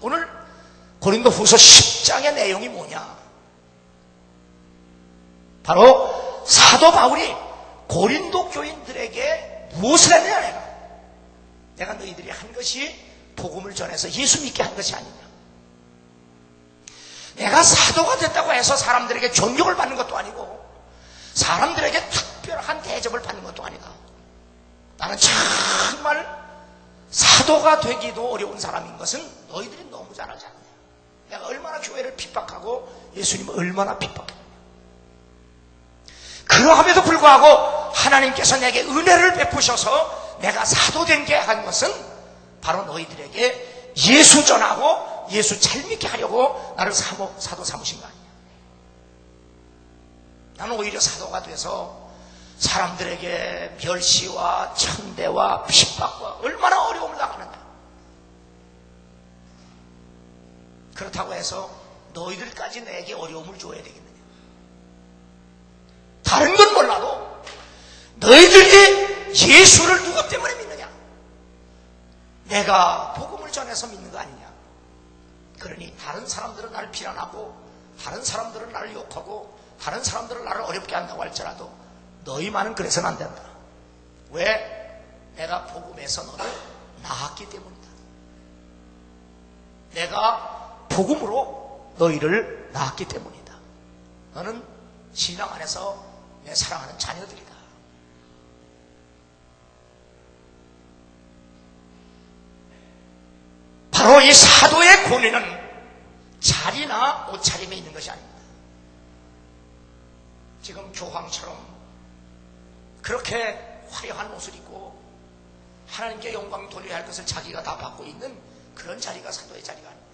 오늘 고린도후서 10장의 내용이 뭐냐? 바로 사도 바울이 고린도 교인들에게 무엇을 했느냐? 내가 너희들이 한 것이 복음을 전해서 예수 믿게 한 것이 아니냐? 내가 사도가 됐다고 해서 사람들에게 존경을 받는 것도 아니고 사람들에게 특별한 대접을 받는 것도 아니다. 나는 정말 사도가 되기도 어려운 사람인 것은 너희들이 너무 잘 알지 않느냐? 내가 얼마나 교회를 핍박하고 예수님을 얼마나 핍박했느냐? 그러함에도 불구하고 하나님께서 내게 은혜를 베푸셔서 내가 사도된 게 한 것은 바로 너희들에게 예수 전하고 예수 잘 믿게 하려고 나를 사도 삼으신 거 아니냐? 나는 오히려 사도가 돼서 사람들에게 멸시와 천대와 핍박과 얼마나 어려움을 당하는가. 그렇다고 해서 너희들까지 내게 어려움을 줘야 되겠느냐? 다른 건 몰라도 너희들이 예수를 누구 때문에 믿느냐? 내가 복음을 전해서 믿는 거 아니냐? 그러니 다른 사람들은 나를 비난하고 다른 사람들은 나를 욕하고 다른 사람들은 나를 어렵게 한다고 할지라도 너희만은 그래서는 안 된다. 왜? 내가 복음에서 너를 낳았기 때문이다. 내가 복음으로 너희를 낳았기 때문이다. 너는 신앙 안에서 내 사랑하는 자녀들이다. 바로 이 사도의 권위는 자리나 옷차림에 있는 것이 아닙니다. 지금 교황처럼 그렇게 화려한 옷을 입고 하나님께 영광 돌려야 할 것을 자기가 다 받고 있는 그런 자리가 사도의 자리가 아닙니다.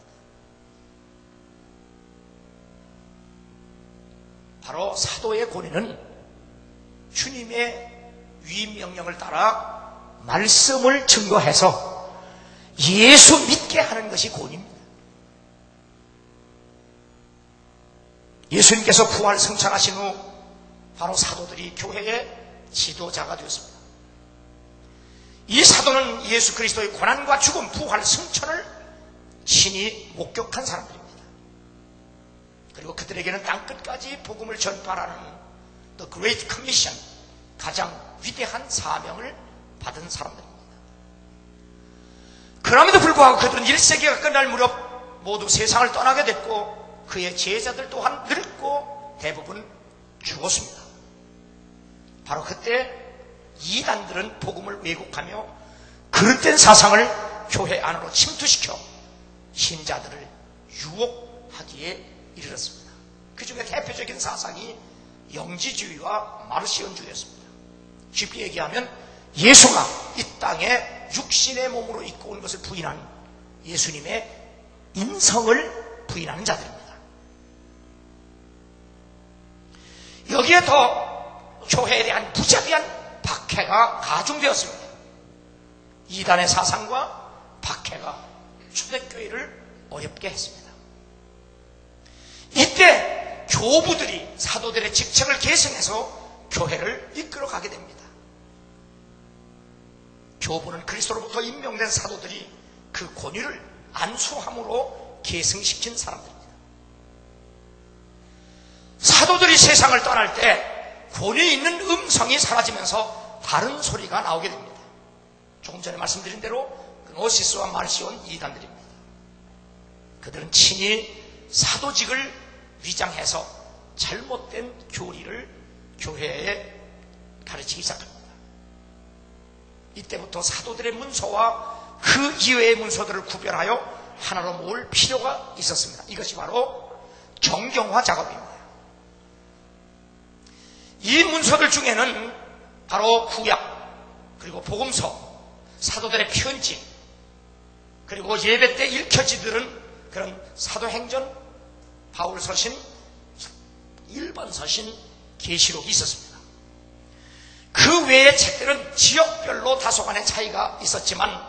바로 사도의 권위는 주님의 위임 명령을 따라 말씀을 증거해서 예수 믿게 하는 것이 권위입니다. 예수님께서 부활 승천하신 후 바로 사도들이 교회의 지도자가 되었습니다. 이 사도는 예수 그리스도의 고난과 죽음, 부활, 승천을 친히 목격한 사람들입니다. 그리고 그들에게는 땅끝까지 복음을 전파하는 The Great Commission, 가장 위대한 사명을 받은 사람들입니다. 그럼에도 불구하고 그들은 1세기가 끝날 무렵 모두 세상을 떠나게 됐고 그의 제자들 또한 늙고 대부분 죽었습니다. 바로 그때 이단들은 복음을 왜곡하며 그릇된 사상을 교회 안으로 침투시켜 신자들을 유혹하기에 이르렀습니다. 그 중에 대표적인 사상이 영지주의와 마르시온주의였습니다. 쉽게 얘기하면 예수가 이 땅에 육신의 몸으로 입고 온 것을 부인한 예수님의 인성을 부인하는 자들입니다. 여기에 더 교회에 대한 무자비한 박해가 가중되었습니다. 이단의 사상과 박해가 초대교회를 어렵게 했습니다. 이때 교부들이 사도들의 직책을 계승해서 교회를 이끌어가게 됩니다. 교부는 그리스도로부터 임명된 사도들이 그 권위를 안수함으로 계승시킨 사람들입니다. 사도들이 세상을 떠날 때 권위 있는 음성이 사라지면서 다른 소리가 나오게 됩니다. 조금 전에 말씀드린 대로 노시스와 마르시온 이단들입니다. 그들은 친히 사도직을 위장해서 잘못된 교리를 교회에 가르치기 시작합니다. 이때부터 사도들의 문서와 그 이외의 문서들을 구별하여 하나로 모을 필요가 있었습니다. 이것이 바로 정경화 작업입니다. 이 문서들 중에는 바로 구약, 그리고 복음서, 사도들의 편지, 그리고 예배 때 읽혀지들은 그런 사도행전, 바울서신, 1번 서신, 계시록이 있었습니다. 그 외의 책들은 지역별로 다소간의 차이가 있었지만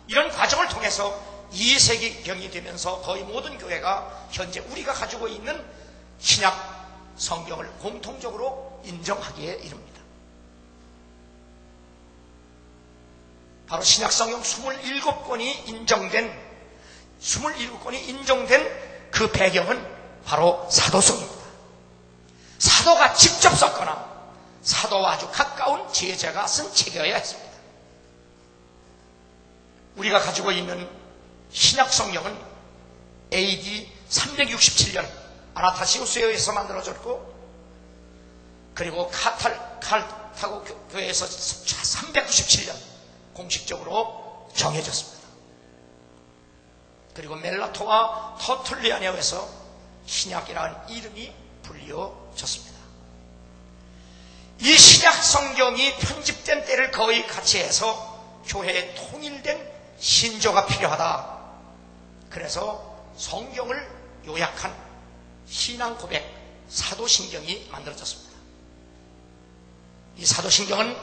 이런 과정을 통해서 2세기경이 되면서 거의 모든 교회가 현재 우리가 가지고 있는 신약 성경을 공통적으로 인정하기에 이릅니다. 바로 신약 성경 27권이 인정된 27권이 인정된 그 배경은 바로 사도성입니다. 사도가 직접 썼거나 사도와 아주 가까운 제자가 쓴 책이어야 했습니다. 우리가 가지고 있는 신약 성경은 AD 367년 아나타시우스에 의해서 만들어졌고, 그리고 카타고 교회에서 397년 공식적으로 정해졌습니다. 그리고 멜라토와 터툴리안에 의해서 신약이라는 이름이 불려졌습니다. 이 신약 성경이 편집된 때를 거의 같이 해서 교회에 통일된 신조가 필요하다. 그래서 성경을 요약한 신앙 고백 사도신경이 만들어졌습니다. 이 사도신경은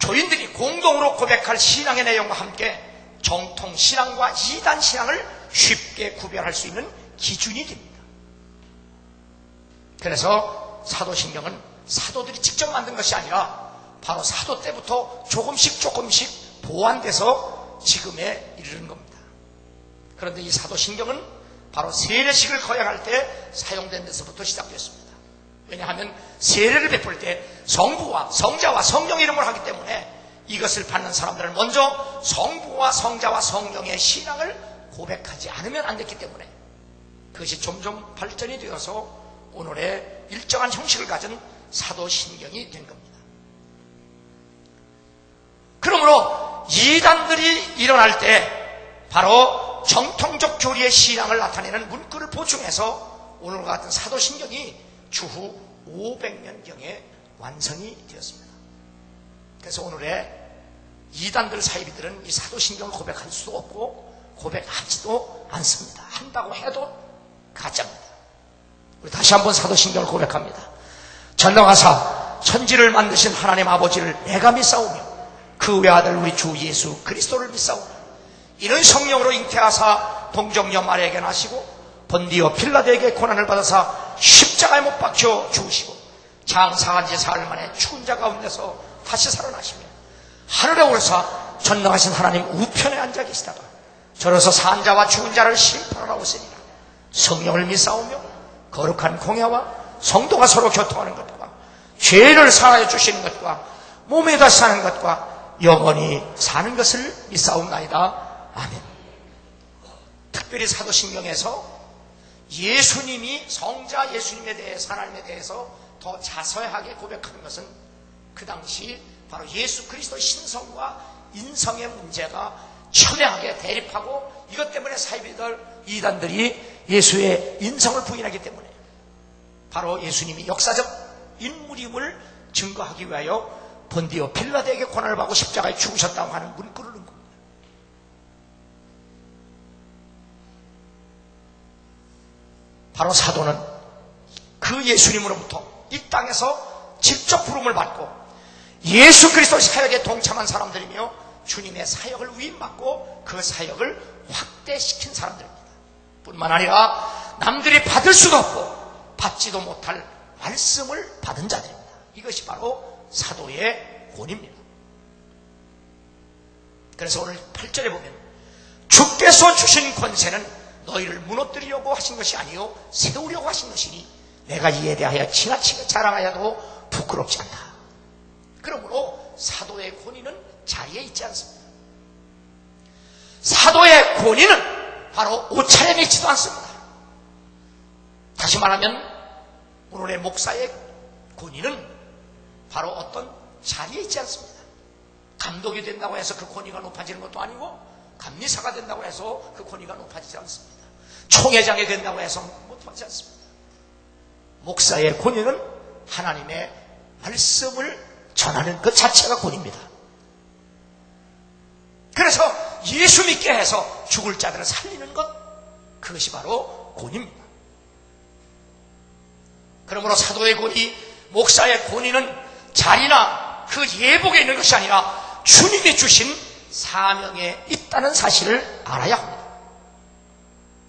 교인들이 공동으로 고백할 신앙의 내용과 함께 정통 신앙과 이단 신앙을 쉽게 구별할 수 있는 기준이 됩니다. 그래서 사도신경은 사도들이 직접 만든 것이 아니라 바로 사도 때부터 조금씩 보완돼서 지금에 이르는 겁니다. 그런데 이 사도신경은 바로 세례식을 거행할 때 사용된 데서부터 시작됐습니다. 왜냐하면 세례를 베풀 때 성부와 성자와 성령 이름을 하기 때문에 이것을 받는 사람들은 먼저 성부와 성자와 성령의 신앙을 고백하지 않으면 안 됐기 때문에 그것이 점점 발전이 되어서 오늘의 일정한 형식을 가진 사도신경이 된 겁니다. 그러므로 이단들이 일어날 때 바로 정통적 교리의 신앙을 나타내는 문구를 보충해서 오늘과 같은 사도신경이 주후 500년경에 완성이 되었습니다. 그래서 오늘의 이단들 사이비들은 이 사도신경을 고백할 수도 없고 고백하지도 않습니다. 한다고 해도 가짜입니다. 우리 다시 한번 사도신경을 고백합니다. 전능하사 천지를 만드신 하나님 아버지를 내가 믿사오며 그 외아들 우리 주 예수 그리스도를 믿사오며 이는 성령으로 잉태하사 동정녀 마리아에게 나시고 본디오 필라드에게 고난을 받아사 십자가에 못 박혀 죽으시고 장사한 지 사흘 만에 죽은 자 가운데서 다시 살아나시며 하늘에 오르사 전능하신 하나님 우편에 앉아 계시다가 저로서 산 자와 죽은 자를 심판하러 오시니라. 성령을 믿사오며 거룩한 공예와 성도가 서로 교통하는 것과 죄를 사하여 주시는 것과 몸에 다시 사는 것과 영원히 사는 것을 믿사옵나이다. 아멘. 특별히 사도신경에서 예수님이 성자 예수님에 대해서 하나님에 대해서 더 자세하게 고백하는 것은 그 당시 바로 예수 그리스도의 신성과 인성의 문제가 첨예하게 대립하고 이것 때문에 사이비들 이단들이 예수의 인성을 부인하기 때문에 바로 예수님이 역사적 인물임을 증거하기 위하여 본디오 필라드에게 고난을 받고 십자가에 죽으셨다고 하는 문구를 넣은 겁니다. 바로 사도는 그 예수님으로부터 이 땅에서 직접 부름을 받고 예수 그리스도 사역에 동참한 사람들이며 주님의 사역을 위임받고 그 사역을 확대시킨 사람들입니다. 뿐만 아니라 남들이 받을 수도 없고 받지도 못할 말씀을 받은 자들입니다. 이것이 바로 사도의 권위입니다. 그래서 오늘 8절에 보면 주께서 주신 권세는 너희를 무너뜨리려고 하신 것이 아니요 세우려고 하신 것이니 내가 이에 대하여 지나치게 자랑하여도 부끄럽지 않다. 그러므로 사도의 권위는 자리에 있지 않습니다. 사도의 권위는 바로 옷차림에 있지도 않습니다. 다시 말하면 오늘의 목사의 권위는 바로 어떤 자리에 있지 않습니다. 감독이 된다고 해서 그 권위가 높아지는 것도 아니고 감리사가 된다고 해서 그 권위가 높아지지 않습니다. 총회장이 된다고 해서 못하지 않습니다. 목사의 권위는 하나님의 말씀을 전하는 그 자체가 권위입니다. 그래서 예수 믿게 해서 죽을 자들을 살리는 것, 그것이 바로 권위입니다. 그러므로 사도의 권위, 목사의 권위는 자리나 그 예복에 있는 것이 아니라 주님이 주신 사명에 있다는 사실을 알아야 합니다.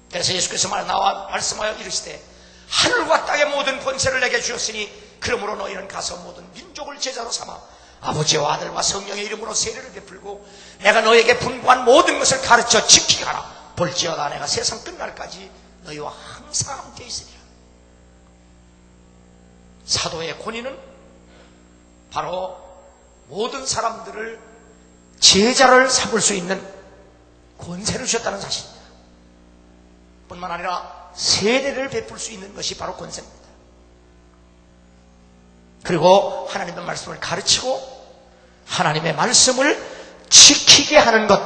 그래서 예수께서 나와 말씀하여 이르시되 하늘과 땅의 모든 권세를 내게 주셨으니 그러므로 너희는 가서 모든 민족을 제자로 삼아 아버지와 아들과 성령의 이름으로 세례를 베풀고 내가 너에게 분부한 모든 것을 가르쳐 지키게 하라. 볼지어다 내가 세상 끝날까지 너희와 항상 함께 있으리라. 사도의 권위는 바로 모든 사람들을 제자를 삼을 수 있는 권세를 주셨다는 사실입니다. 뿐만 아니라 세례를 베풀 수 있는 것이 바로 권세입니다. 그리고 하나님의 말씀을 가르치고 하나님의 말씀을 지키게 하는 것,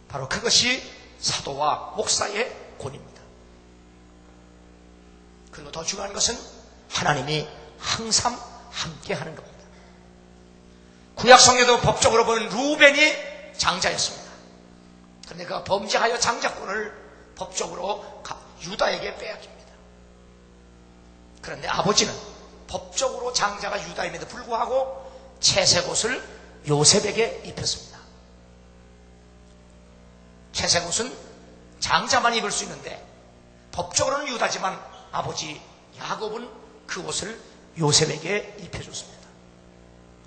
바로 그것이 사도와 목사의 권위입니다. 그리고 더 중요한 것은 하나님이 항상 함께 하는 겁니다. 구약성경도 법적으로 보면 루벤이 장자였습니다. 그런데 그가 범죄하여 장자권을 법적으로 유다에게 빼앗깁니다. 그런데 아버지는 법적으로 장자가 유다임에도 불구하고 채색옷을 요셉에게 입혔습니다. 채색옷은 장자만 입을 수 있는데 법적으로는 유다지만 아버지 야곱은 그 옷을 요셉에게 입혀줬습니다.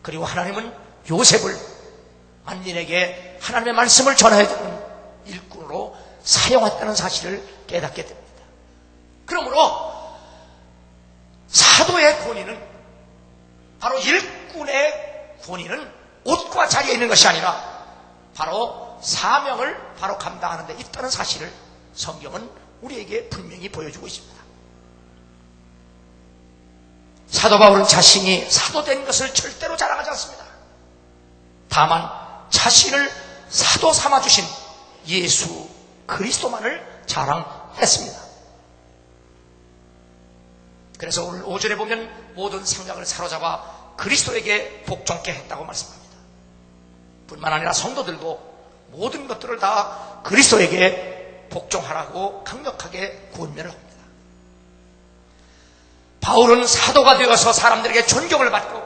그리고 하나님은 요셉을 만민에게 하나님의 말씀을 전해야 되는 일꾼으로 사용했다는 사실을 깨닫게 됩니다. 그러므로 사도의 권위는, 바로 일꾼의 권위는 옷과 자리에 있는 것이 아니라 바로 사명을 바로 감당하는 데 있다는 사실을 성경은 우리에게 분명히 보여주고 있습니다. 사도 바울은 자신이 사도된 것을 절대로 자랑하지 않습니다. 다만 자신을 사도 삼아주신 예수 그리스도만을 자랑했습니다. 그래서 오늘 5절에 보면 모든 생각을 사로잡아 그리스도에게 복종케 했다고 말씀합니다. 뿐만 아니라 성도들도 모든 것들을 다 그리스도에게 복종하라고 강력하게 권면을 합니다. 바울은 사도가 되어서 사람들에게 존경을 받고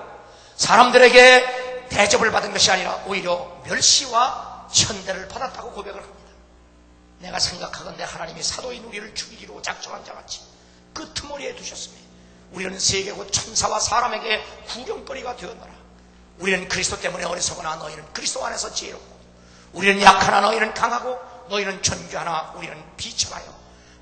사람들에게 대접을 받은 것이 아니라 오히려 멸시와 천대를 받았다고 고백을 합니다. 내가 생각하건대 하나님이 사도인 우리를 죽이기로 작정한 자같이 그 트머리에 두셨으니 우리는 세계고 천사와 사람에게 구경거리가 되었노라. 우리는 그리스도 때문에 어리석으나 너희는 그리스도 안에서 지혜롭고, 우리는 약하나 너희는 강하고, 너희는 존귀하나 우리는 비천하여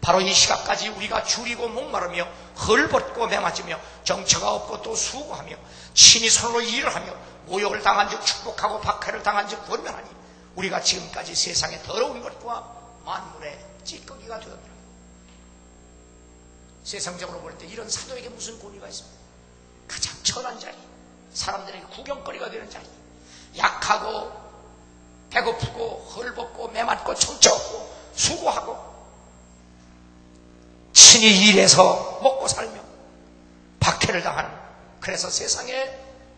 바로 이 시각까지 우리가 줄이고 목마르며 헐벗고 매맞으며 정처가 없고 또 수고하며 친히 손으로 일을 하며 모욕을 당한 즉 축복하고 박해를 당한 즉 권면하니 우리가 지금까지 세상의 더러운 것과 만물의 찌꺼기가 되었노라. 세상적으로 볼 때 이런 사도에게 무슨 권위가 있습니까? 가장 천한 자리, 사람들에게 구경거리가 되는 자리, 약하고 배고프고 헐벗고 매맞고 정처 없고 수고하고 친히 일해서 먹고 살며 박해를 당하는, 그래서 세상에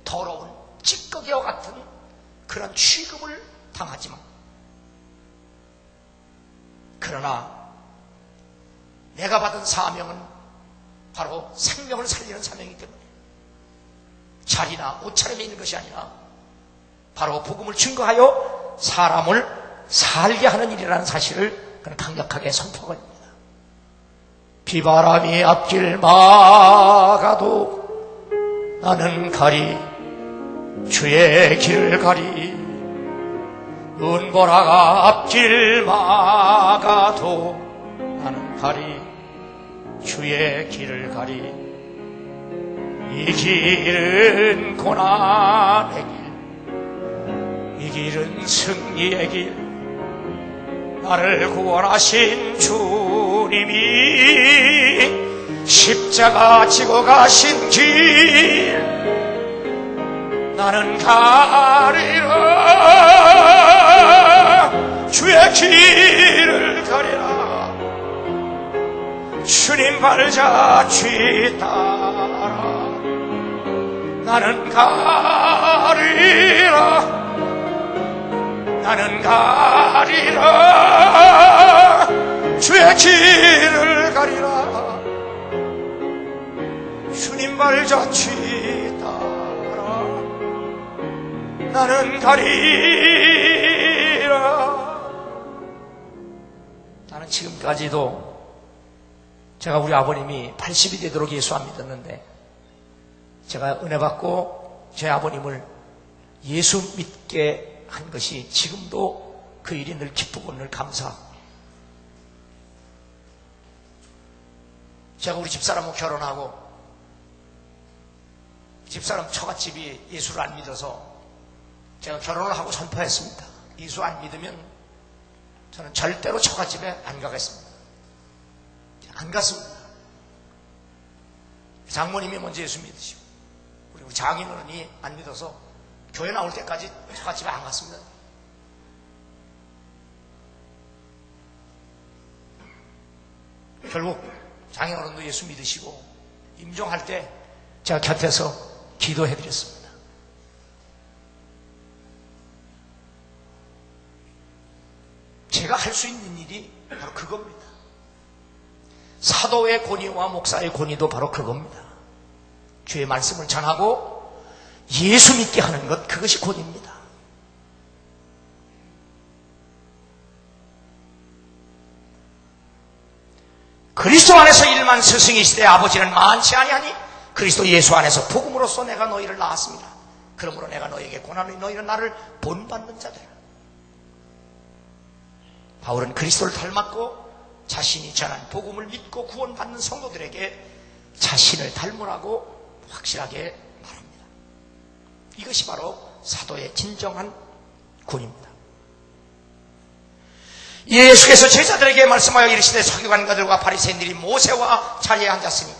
더러운 찌꺼기와 같은 그런 취급을 당하지만, 그러나 내가 받은 사명은 바로 생명을 살리는 사명이기 때문에 자리나 옷차림에 있는 것이 아니라 바로 복음을 증거하여 사람을 살게 하는 일이라는 사실을 그는 강력하게 선포하고 있습니다. 비바람이 앞길 막아도 나는 가리 주의 길을 가리, 눈보라가 앞길 막아도 나는 가리 주의 길을 가리. 이 길은 고난의 길, 이 길은 승리의 길, 나를 구원하신 주님이 십자가 지고 가신 길, 나는 가리라 주의 길을 가리라. 주님 발자취 따라 나는 가리라, 나는 가리라 주의 길을 가리라. 주님 발자취 따라 나는 가리라. 나는 지금까지도 제가 우리 아버님이 80이 되도록 예수 안 믿었는데, 제가 은혜 받고 제 아버님을 예수 믿게 한 것이 지금도 그 일이 늘 기쁘고 늘 감사하고. 제가 우리 집사람하고 결혼하고 집사람 처갓집이 예수를 안 믿어서 제가 결혼을 하고 선포했습니다. 예수 안 믿으면 저는 절대로 처갓집에 안 가겠습니다. 안 갔습니다. 장모님이 먼저 예수 믿으시고 그리고 장인어른이 안 믿어서 교회 나올 때까지 처갓집에 안 갔습니다. 결국 장인어른도 예수 믿으시고 임종할 때 제가 곁에서 기도해드렸습니다. 제가 할 수 있는 일이 바로 그겁니다. 사도의 권위와 목사의 권위도 바로 그겁니다. 주의 말씀을 전하고 예수 믿게 하는 것, 그것이 권위입니다. 그리스도 안에서 일만 스승이시되 아버지는 많지 아니하니 그리스도 예수 안에서 복음으로써 내가 너희를 낳았습니다. 그러므로 내가 너희에게 고난을 너희는 나를 본받는 자들이라. 바울은 그리스도를 닮았고 자신이 전한 복음을 믿고 구원받는 성도들에게 자신을 닮으라고 확실하게 말합니다. 이것이 바로 사도의 진정한 군입니다. 예수께서 제자들에게 말씀하여 이르시되 서기관들과 바리새인들이 모세와 자리에 앉았으니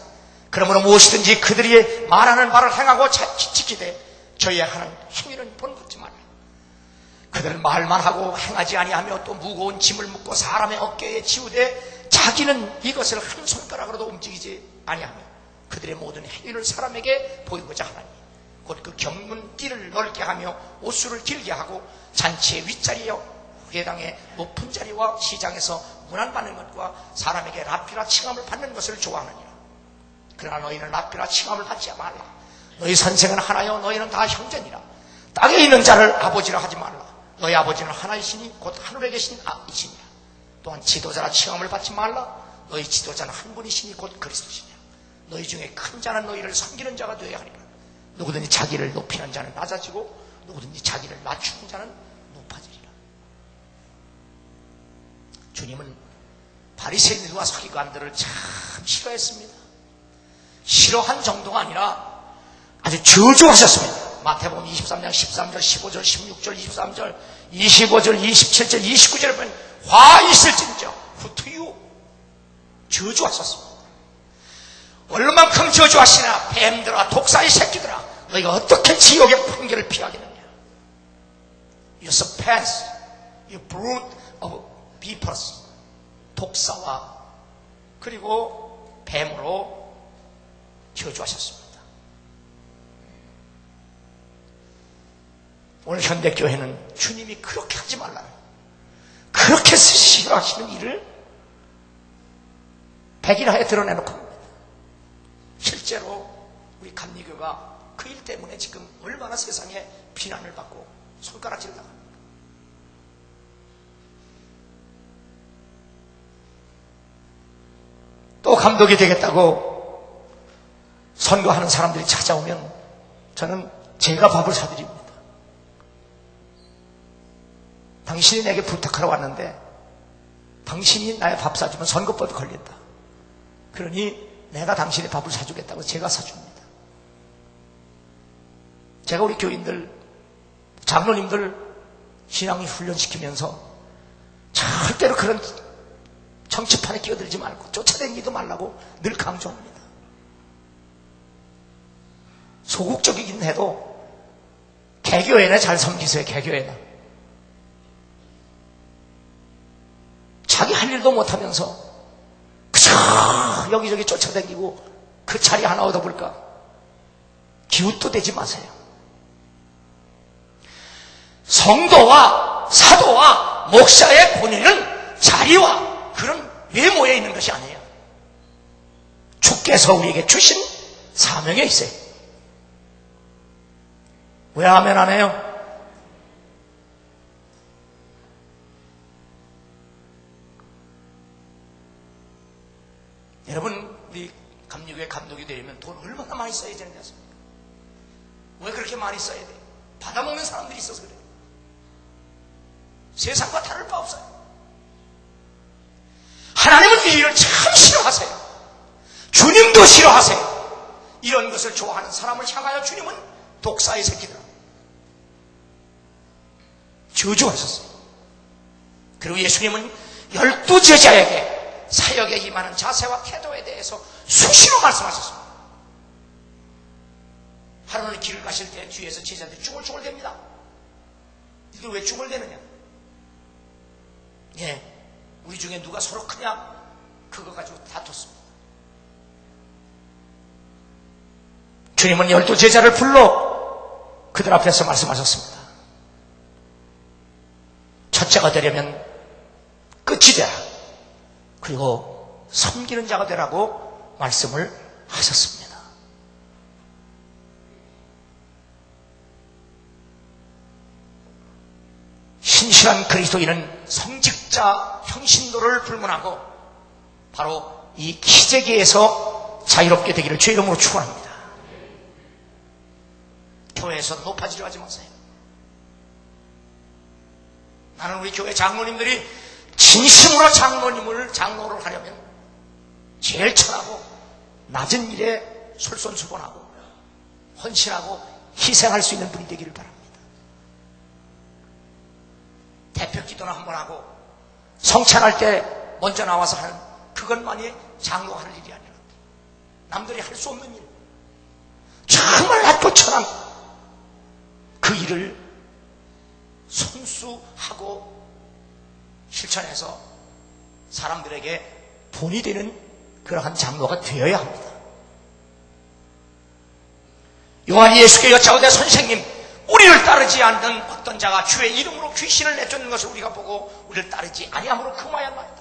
그러므로 무엇이든지 그들이 말하는 바를 행하고 지키되 저희의 하는 행위는 본받지 말라. 그들은 말만 하고 행하지 아니하며 또 무거운 짐을 묻고 사람의 어깨에 지우되 자기는 이것을 한 손가락으로도 움직이지 아니하며 그들의 모든 행위를 사람에게 보이고자 하나니 곧 그 경문 띠를 넓게 하며 옷수를 길게 하고 잔치의 윗자리여 회당의 높은 자리와 시장에서 문안받는 것과 사람에게 랍비라 칭함을 받는 것을 좋아하느니라. 그러나 너희는 랍비라 칭함을 받지 말라. 너희 선생은 하나요 너희는 다 형제니라. 땅에 있는 자를 아버지라 하지 말라. 너희 아버지는 하나이시니 곧 하늘에 계신 이시니라. 또한 지도자라 칭함을 받지 말라. 너희 지도자는 한 분이시니 곧 그리스도시니라. 너희 중에 큰 자는 너희를 섬기는 자가 되어야 하리라. 누구든지 자기를 높이는 자는 낮아지고 누구든지 자기를 낮추는 자는 높아지리라. 주님은 바리새인들과 서기관들을 참 싫어했습니다. 싫어한 정도가 아니라 아주 저주하셨습니다. 마태복음 23장 13절 15절 16절 23절 25절 27절 29절에 보면 화 있을진저 후투유 저주하셨습니다. 얼마만큼 저주하시나 뱀들아 독사의 새끼들아 너희가 어떻게 지옥의 판결을 피하겠느냐. You surpass you brood of vipers 독사와 그리고 뱀으로 저주하셨습니다. 오늘 현대교회는 주님이 그렇게 하지 말라는 그렇게 싫어하시는 일을 백일하에 드러내놓고 합니다. 실제로 우리 감리교가 그 일 때문에 지금 얼마나 세상에 비난을 받고 손가락질을 당합니다. 또 감독이 되겠다고 선거하는 사람들이 찾아오면 저는 제가 밥을 사드립니다. 당신이 내게 부탁하러 왔는데 당신이 나의 밥 사주면 선거법에 걸린다. 그러니 내가 당신의 밥을 사주겠다고 제가 사줍니다. 제가 우리 교인들, 장로님들 신앙 훈련시키면서 절대로 그런 정치판에 끼어들지 말고 쫓아다니지도 말라고 늘 강조합니다. 소극적이긴 해도 개교회나 잘 섬기세요. 개교회나 자기 할 일도 못하면서 그저 여기저기 쫓아다니고 그 자리 하나 얻어볼까 기웃도 대지 마세요. 성도와 사도와 목사의 본인은 자리와 그런 외모에 있는 것이 아니에요. 주께서 우리에게 주신 사명에 있어요. 왜 아멘 안 해요? 여러분, 우리 감리교회 감독이 되려면 돈 얼마나 많이 써야 되는지 아십니까? 왜 그렇게 많이 써야 돼요? 받아먹는 사람들이 있어서 그래요. 세상과 다를 바 없어요. 하나님은 이 일을 참 싫어하세요. 주님도 싫어하세요. 이런 것을 좋아하는 사람을 향하여 주님은 독사의 새끼들 저주하셨어요. 그리고 예수님은 12 제자에게 사역에 임하는 자세와 태도에 대해서 수시로 말씀하셨습니다. 하루는 길을 가실 때 뒤에서 제자들이 중얼중얼댑니다. 이들 왜 중얼대느냐? 예, 우리 중에 누가 서로 크냐? 그거 가지고 다퉜습니다. 주님은 12 제자를 불러 그들 앞에서 말씀하셨습니다. 첫째가 되려면 끝이 되라. 그리고 섬기는 자가 되라고 말씀을 하셨습니다. 신실한 그리스도인은 성직자 평신도를 불문하고 바로 이 기재기에서 자유롭게 되기를 주의 이름으로 축원합니다. 교회에서 높아지려 하지 마세요. 나는 우리 교회 장로님들이 진심으로 장로를 하려면 제일 천하고 낮은 일에 솔선수범하고 헌신하고 희생할 수 있는 분이 되기를 바랍니다. 대표 기도나 한번 하고 성찬할 때 먼저 나와서 하는 그것만이 장로가 할 일이 아니라 남들이 할 수 없는 일, 정말 낮고 천한 그 일을 손수하고 실천해서 사람들에게 본이 되는 그러한 장로가 되어야 합니다. 요한이 예수께 여짜오되 선생님, 우리를 따르지 않는 어떤 자가 주의 이름으로 귀신을 내쫓는 것을 우리가 보고 우리를 따르지 아니함으로 금하였나이다.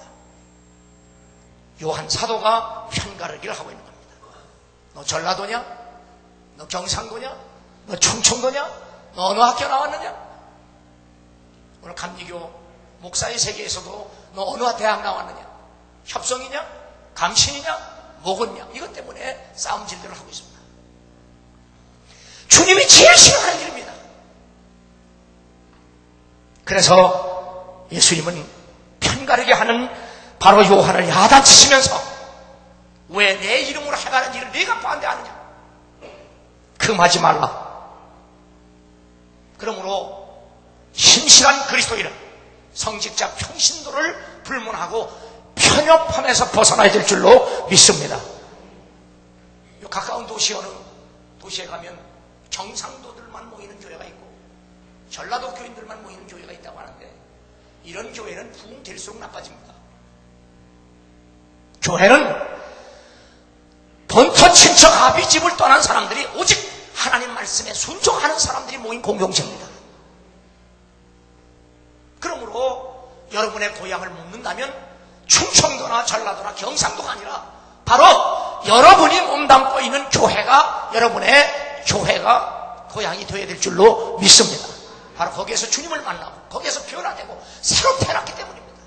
요한 사도가 편가르기를 하고 있는 겁니다. 너 전라도냐? 너 경상도냐? 너 충청도냐? 너 어느 학교 나왔느냐? 오늘 감리교 목사의 세계에서도 너 어느 대학 나왔느냐? 협성이냐? 감신이냐? 뭐겠냐? 이것 때문에 싸움질들을 하고 있습니다. 주님이 제일 싫어하는 일입니다. 그래서 예수님은 편가르게 하는 바로 요한을 야단치시면서 왜 내 이름으로 해가는 일을 네가 반대하느냐? 금하지 말라. 그러므로 신실한 그리스도인은 성직자 평신도를 불문하고 편협함에서 벗어나야 될 줄로 믿습니다. 요 가까운 도시 어느 도시에 가면 경상도들만 모이는 교회가 있고 전라도 교인들만 모이는 교회가 있다고 하는데 이런 교회는 부흥될수록 나빠집니다. 교회는 본토 친척 아비집을 떠난 사람들이 오직 하나님 말씀에 순종하는 사람들이 모인 공동체입니다. 그러므로 여러분의 고향을 묻는다면 충청도나 전라도나 경상도가 아니라 바로 여러분이 몸담고 있는 교회가 여러분의 교회가 고향이 되어야 될 줄로 믿습니다. 바로 거기에서 주님을 만나고 거기에서 변화되고 새로 태어났기 때문입니다.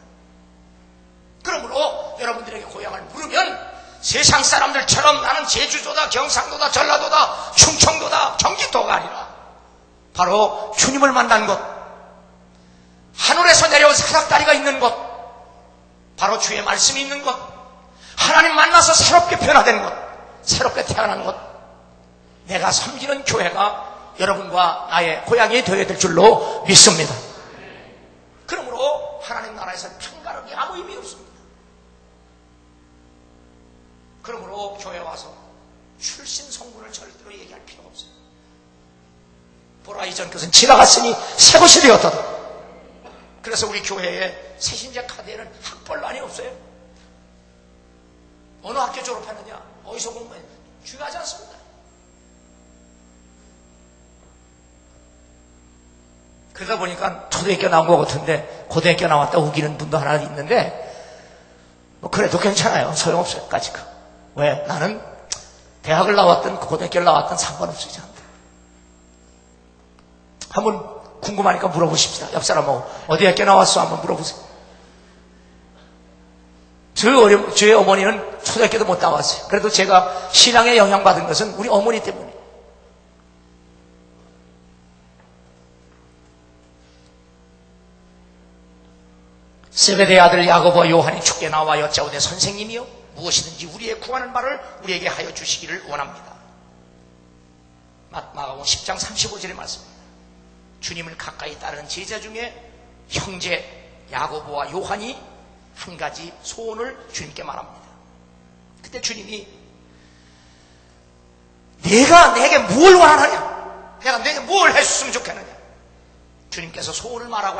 그러므로 여러분들에게 고향을 물으면 세상 사람들처럼 나는 제주도다, 경상도다, 전라도다, 충청도다, 경기도가 아니라 바로 주님을 만난 곳, 하늘에서 내려온 사닥다리가 있는 곳, 바로 주의 말씀이 있는 곳, 하나님 만나서 새롭게 변화된 곳, 새롭게 태어난 곳, 내가 섬기는 교회가 여러분과 나의 고향이 되어야 될 줄로 믿습니다. 그러므로 하나님 나라에서 편가르기 아무 의미 없습니다. 그러므로 교회 와서 출신 성분을 절대로 얘기할 필요가 없어요. 보라 이전 것은 지나갔으니 새 것이 되었다. 그래서 우리 교회에 새신자 카드에는 학벌란이 없어요. 어느 학교 졸업했느냐, 어디서 공부했느냐 중요하지 않습니다. 그러다 보니까 초등학교 나온 것 같은데 고등학교 나왔다 우기는 분도 하나 있는데 뭐 그래도 괜찮아요. 소용없어요. 까짓거. 왜? 나는 대학을 나왔든 고등학교를 나왔든 상관없어요. 저한테. 한번 궁금하니까 물어보십시다. 옆 사람하고 어디 학교 나왔어? 한번 물어보세요. 저희 어머니는 초등학교도 못 나왔어요. 그래도 제가 신앙에 영향받은 것은 우리 어머니 때문에. 세베대의 아들 야고보와 요한이 죽게 나와 여짜오되 선생님이여 무엇이든지 우리의 구하는 바를 우리에게 하여 주시기를 원합니다. 마가복음 10장 35절의 말씀입니다. 주님을 가까이 따르는 제자 중에 형제 야고보와 요한이 한 가지 소원을 주님께 말합니다. 그때 주님이 내가 내게 뭘 원하느냐, 내가 내게 뭘 해줬으면 좋겠느냐, 주님께서 소원을 말하고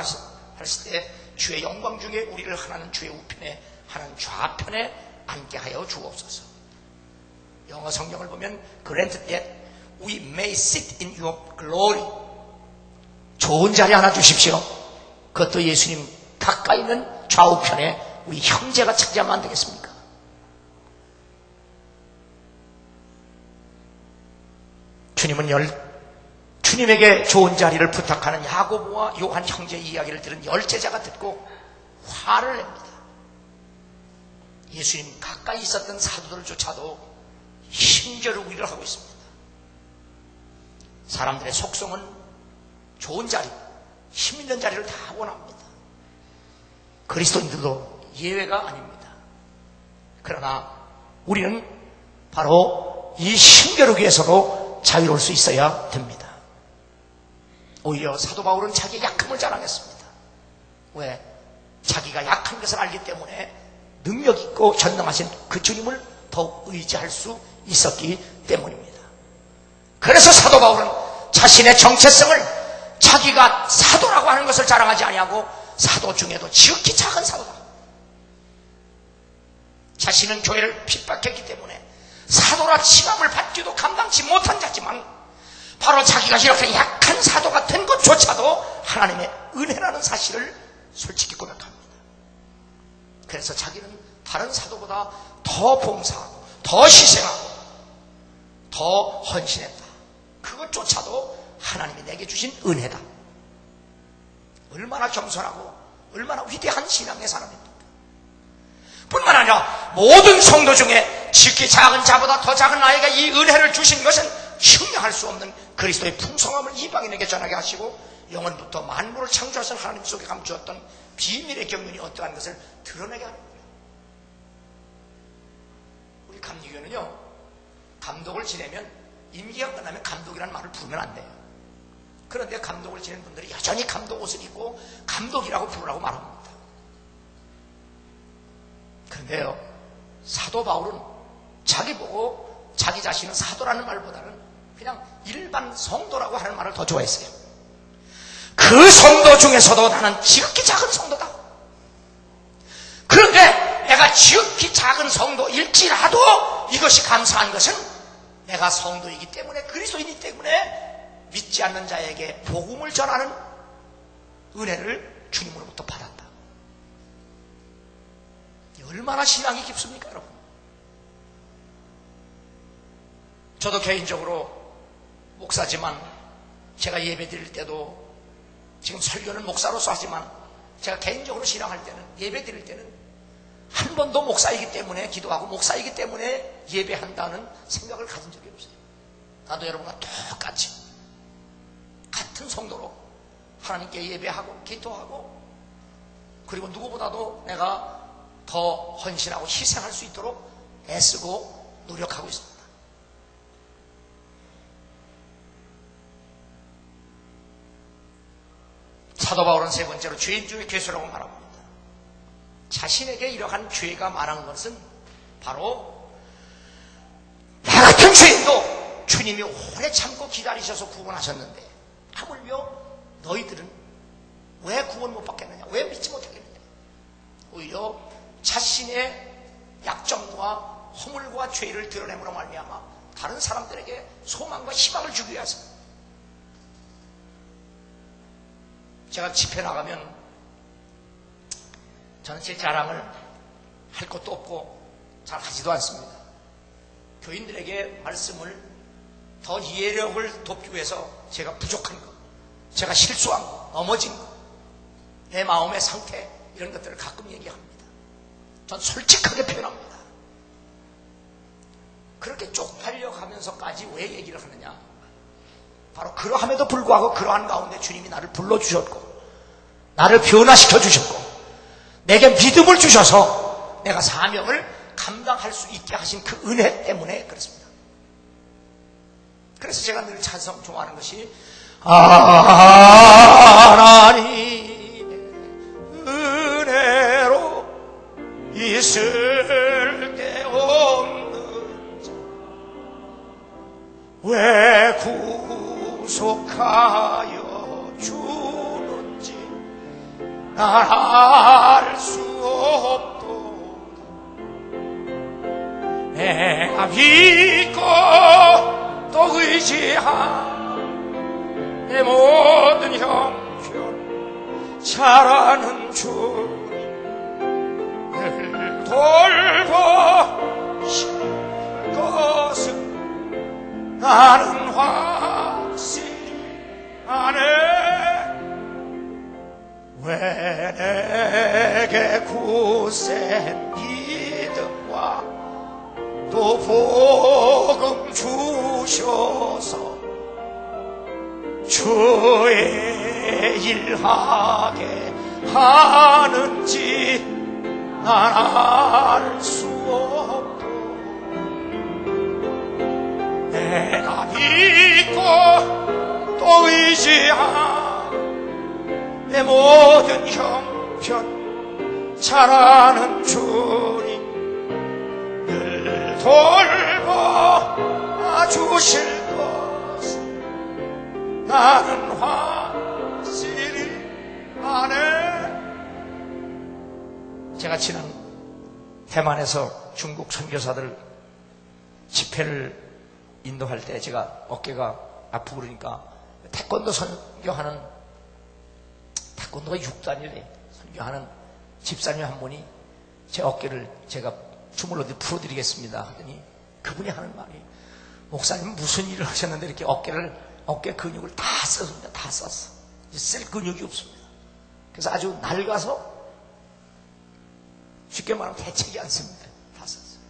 하실 때 주의 영광 중에 우리를 하나는 주의 우편에 하나는 좌편에 앉게 하여 주옵소서. 영어 성경을 보면 Grant that we may sit in your glory. 좋은 자리 하나 주십시오. 그것도 예수님 가까이 있는 좌우편에 우리 형제가 차지하면 안 되겠습니까? 주님에게 좋은 자리를 부탁하는 야고보와 요한 형제 이야기를 들은 열제자가 듣고 화를 냅니다. 예수님 가까이 있었던 사도들조차도 힘겨루 우리를 하고 있습니다. 사람들의 속성은 좋은 자리, 힘 있는 자리를 다 원합니다. 그리스도인들도 예외가 아닙니다. 그러나 우리는 바로 이 힘겨루기에서도 자유로울 수 있어야 됩니다. 오히려 사도 바울은 자기의 약함을 자랑했습니다. 왜? 자기가 약한 것을 알기 때문에 능력 있고 전능하신 그 주님을 더욱 의지할 수 있었기 때문입니다. 그래서 사도 바울은 자신의 정체성을 자기가 사도라고 하는 것을 자랑하지 아니하고 사도 중에도 지극히 작은 사도다. 자신은 교회를 핍박했기 때문에 사도라 칭함을 받기도 감당치 못한 자지만 바로 자기가 이렇게 약한 사도가 된 것조차도 하나님의 은혜라는 사실을 솔직히 고백합니다. 그래서 자기는 다른 사도보다 더 봉사하고 더 희생하고 더 헌신했다. 그것조차도 하나님이 내게 주신 은혜다. 얼마나 겸손하고 얼마나 위대한 신앙의 사람입니까? 뿐만 아니라 모든 성도 중에 지극히 작은 자보다 더 작은 아이가 이 은혜를 주신 것은 형량할 수 없는 그리스도의 풍성함을 이방인에게 전하게 하시고 영원부터 만물을 창조하신 하나님 속에 감추었던 비밀의 경륜이 어떠한 것을 드러내게 하는 거예요. 우리 감리교는요, 감독을 지내면 임기가 끝나면 감독이라는 말을 부르면 안 돼요. 그런데 감독을 지낸 분들이 여전히 감독 옷을 입고 감독이라고 부르라고 말합니다. 그런데요, 사도 바울은 자기 보고 자기 자신은 사도라는 말보다는 그냥 일반 성도라고 하는 말을 더 좋아했어요. 그 성도 중에서도 나는 지극히 작은 성도다. 그런데 내가 지극히 작은 성도일지라도 이것이 감사한 것은 내가 성도이기 때문에, 그리스도이기 때문에 믿지 않는 자에게 복음을 전하는 은혜를 주님으로부터 받았다. 얼마나 신앙이 깊습니까, 여러분? 저도 개인적으로 목사지만 제가 예배 드릴 때도, 지금 설교는 목사로서 하지만 제가 개인적으로 신앙할 때는, 예배 드릴 때는 한 번도 목사이기 때문에 기도하고 목사이기 때문에 예배한다는 생각을 가진 적이 없어요. 나도 여러분과 똑같이 같은 성도로 하나님께 예배하고 기도하고, 그리고 누구보다도 내가 더 헌신하고 희생할 수 있도록 애쓰고 노력하고 있습니다. 사도 바울은 세 번째로 죄인 중에 괴수라고 말합니다. 자신에게 이러한 죄가 많은 것은 바로 나 같은 죄인도 주님이 오래 참고 기다리셔서 구원하셨는데 하물며 너희들은 왜 구원 못 받겠느냐, 왜 믿지 못하겠느냐. 오히려 자신의 약점과 허물과 죄를 드러내므로 말미암아 다른 사람들에게 소망과 희망을 주기 위해서. 제가 집회 나가면 저는 제 자랑을 할 것도 없고 잘 하지도 않습니다. 교인들에게 말씀을 더 이해력을 돕기 위해서 제가 부족한 것, 제가 실수한 것, 넘어진 것, 내 마음의 상태, 이런 것들을 가끔 얘기합니다. 전 솔직하게 표현합니다. 그렇게 쪽팔려 가면서까지 왜 얘기를 하느냐? 바로 그러함에도 불구하고 그러한 가운데 주님이 나를 불러주셨고 나를 변화시켜 주셨고 내게 믿음을 주셔서 내가 사명을 감당할 수 있게 하신 그 은혜 때문에 그렇습니다. 그래서 제가 늘 찬송 좋아하는 것이 하나님의 은혜로 있을 데 없는 자 왜 구속하여 주는지 난 알 수 없도다. 내가 믿고 또 의지한 내 모든 형편 잘하는 주님 늘 돌보실 것은 나는 확실히 아네. 왜 내게 굳센 믿음과 또 복음 주셔서 주의 일하게 하는지 난 알 수 없도 내가 믿고 또 의지한 내 모든 형편 잘하는 주님 늘 돌봐 주실 것은 나는 확실히 아네. 제가 지난 대만에서 중국 선교사들 집회를 인도할 때 제가 어깨가 아프고 그러니까 태권도 선교하는 태권도가 6단이래 선교하는 집사님 한 분이 제 어깨를 제가 주물러 풀어드리겠습니다 하더니 그분이 하는 말이 목사님 무슨 일을 하셨는데 이렇게 어깨 근육을 다 썼습니다. 다 썼어. 이제 쓸 근육이 없습니다. 그래서 아주 낡아서 쉽게 말하면 대책이 않습니다. 다 썼어요.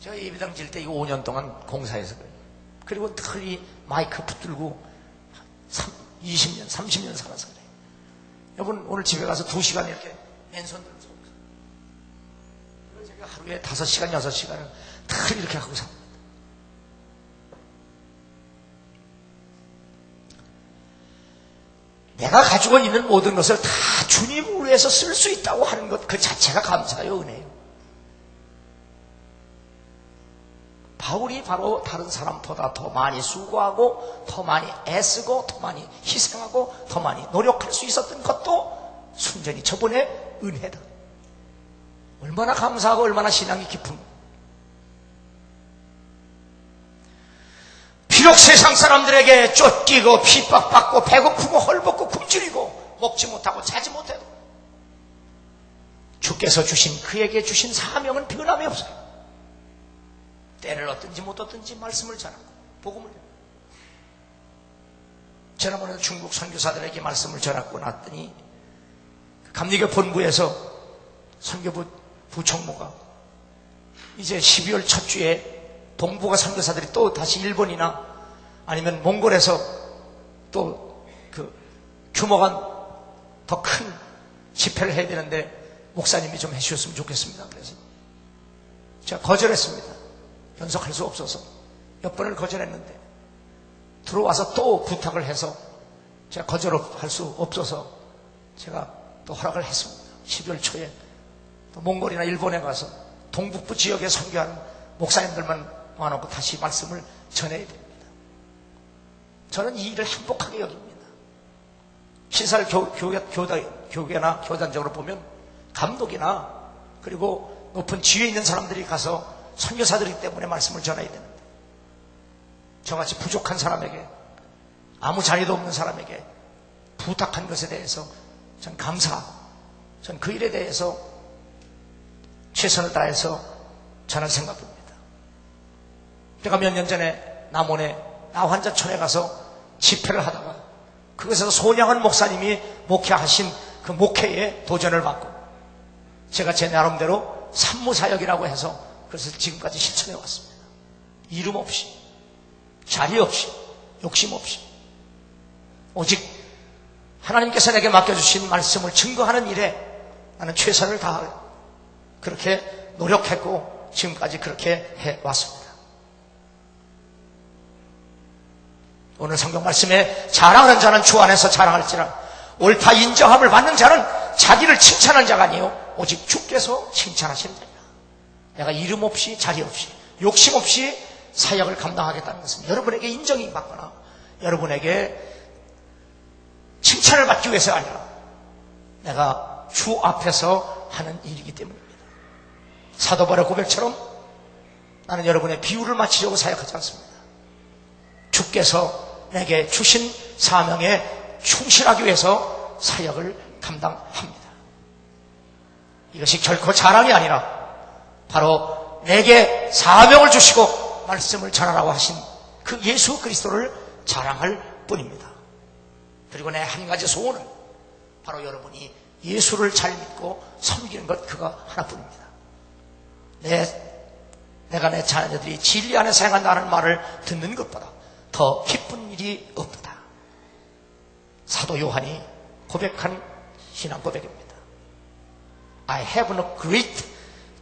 제가 예배당 질 때 이거 5년 동안 공사해서 그래요. 그리고 늘 이 마이크 붙들고 20년, 30년 살아서 그래요. 여러분 오늘 집에 가서 2시간 이렇게 맨손 들고 제가 하루에 5시간, 6시간을 늘 이렇게 하고 삽니다. 내가 가지고 있는 모든 것을 다 주님을 위해서 쓸 수 있다고 하는 것 그 자체가 감사요 은혜요. 바울이 바로 다른 사람보다 더 많이 수고하고 더 많이 애쓰고 더 많이 희생하고 더 많이 노력할 수 있었던 것도 순전히 저분의 은혜다. 얼마나 감사하고 얼마나 신앙이 깊은. 비록 세상 사람들에게 쫓기고 핍박받고 배고프고 헐벗고 굶주리고 먹지 못하고 자지 못해도 주께서 주신 그에게 주신 사명은 변함이 없어요. 때를 얻든지 못 얻든지 말씀을 전하고 복음을 전하고. 지난번에 중국 선교사들에게 말씀을 전하고 났더니 감리교 본부에서 선교부 부총무가 이제 12월 첫 주에 동북아 선교사들이 또 다시 일본이나 아니면 몽골에서 또 그 규모가 더 큰 집회를 해야 되는데 목사님이 좀 해주셨으면 좋겠습니다. 그래서 제가 거절했습니다. 연속할 수 없어서 몇 번을 거절했는데 들어와서 또 부탁을 해서 제가 거절할 수 없어서 제가 또 허락을 했습니다. 12월 초에 또 몽골이나 일본에 가서 동북부 지역에 선교하는 목사님들만 모아놓고 다시 말씀을 전해야 됩니다. 저는 이 일을 행복하게 여깁니다. 시설 교계나 교단적으로 보면 감독이나 그리고 높은 지위에 있는 사람들이 가서 선교사들이기 때문에 말씀을 전해야 되는데 저같이 부족한 사람에게 아무 자리도 없는 사람에게 부탁한 것에 대해서 전 그 일에 대해서 최선을 다해서 저는 생각합니다. 제가 몇 년 전에 남원에 나환자촌에 가서 집회를 하다가 그곳에서 손양은 목사님이 목회하신 그 목회에 도전을 받고 제가 제 나름대로 산무사역이라고 해서 그래서 지금까지 실천해 왔습니다. 이름 없이 자리 없이 욕심 없이 오직 하나님께서 내게 맡겨주신 말씀을 증거하는 일에 나는 최선을 다하여 그렇게 노력했고 지금까지 그렇게 해왔습니다. 오늘 성경 말씀에 자랑하는 자는 주 안에서 자랑할지라 옳다 인정함을 받는 자는 자기를 칭찬하는 자가 아니요 오직 주께서 칭찬하시는 자니라. 내가 이름 없이 자리 없이 욕심 없이 사역을 감당하겠다는 것은 여러분에게 인정이 받거나 여러분에게 칭찬을 받기 위해서가 아니라 내가 주 앞에서 하는 일이기 때문입니다. 사도 바울의 고백처럼 나는 여러분의 비유를 맞추려고 사역하지 않습니다. 주께서 내게 주신 사명에 충실하기 위해서 사역을 감당합니다. 이것이 결코 자랑이 아니라 바로 내게 사명을 주시고 말씀을 전하라고 하신 그 예수 그리스도를 자랑할 뿐입니다. 그리고 내 한 가지 소원은 바로 여러분이 예수를 잘 믿고 섬기는 것 그거 하나뿐입니다. 내가 내 자녀들이 진리 안에서 행한다는 말을 듣는 것보다 더 기쁜 일이 없다. 사도 요한이 고백한 신앙 고백입니다. I have no great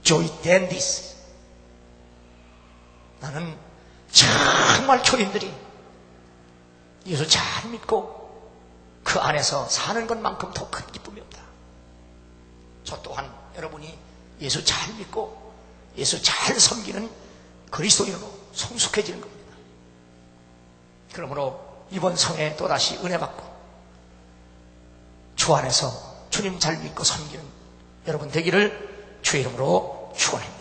joy than this. 나는 정말 교인들이 예수 잘 믿고 그 안에서 사는 것만큼 더 큰 기쁨이 없다. 저 또한 여러분이 예수 잘 믿고 예수 잘 섬기는 그리스도인으로 성숙해지는 겁니다. 그러므로 이번 성에 또다시 은혜 받고 주 안에서 주님 잘 믿고 섬기는 여러분 되기를 주의 이름으로 축원합니다.